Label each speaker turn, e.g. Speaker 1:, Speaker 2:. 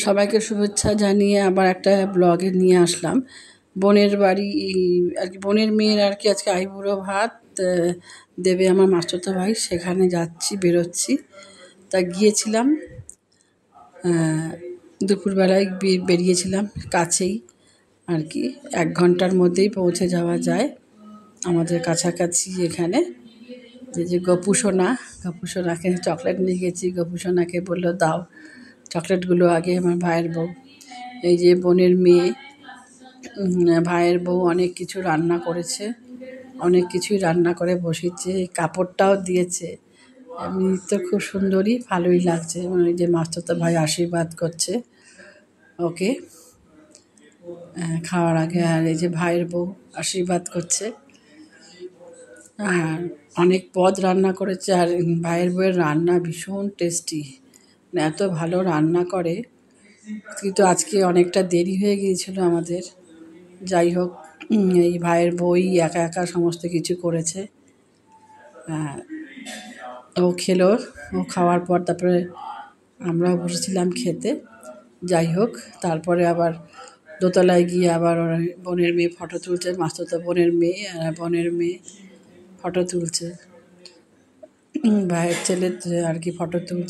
Speaker 1: সবাইকে শুভেচ্ছা জানিয়ে আবার একটা ব্লগে নিয়ে আসলাম। বোনের বাড়ি আর কি, বোনের মেয়ের আর কি আজকে আইবুড়ো ভাত দেবে আমার মাস্টাতো ভাই, সেখানে যাচ্ছি, বেরোচ্ছি। তা গিয়েছিলাম দুপুরবেলায়, বেরিয়েছিলাম, কাছেই আর কি, 1 ঘন্টার মধ্যেই পৌঁছে যাওয়া যায় আমাদের কাছাকাছি। এখানে যে গপুসোনাকে চকলেট নিয়ে গেছি। গপুসোনাকে বললো দাও চকলেটগুলো আগে। আমার ভাইয়ের বউ, এই যে বোনের মেয়ে, ভাইয়ের বউ অনেক কিছু রান্না করেছে, অনেক কিছুই রান্না করে বসেছে, কাপড়টাও দিয়েছে। এমনি তো খুব সুন্দরী, ভালোই লাগছে। ওই যে মাস্টাতো ভাই আশীর্বাদ করছে ওকে খাওয়ার আগে, আর এই যে ভাইয়ের বউ আশীর্বাদ করছে। অনেক পদ রান্না করেছে, আর ভাইয়ের বউয়ের রান্না ভীষণ টেস্টি, এত ভালো রান্না করে। কিন্তু আজকে অনেকটা দেরি হয়ে গিয়েছিল আমাদের। যাই হোক, এই ভাইয়ের বউই একা একা সমস্ত কিছু করেছে। ও খেলো, ও খাওয়ার পর তারপরে আমরাও বসেছিলাম খেতে। যাই হোক, তারপরে আবার দোতলায় গিয়ে আবার বোনের মেয়ে ফটো তুলছে, মাস্টাতো বোনের মেয়ে আর বোনের মেয়ে ফটো তুলছে, ভাইয়ের ছেলে আর কি ফটো তুলছে।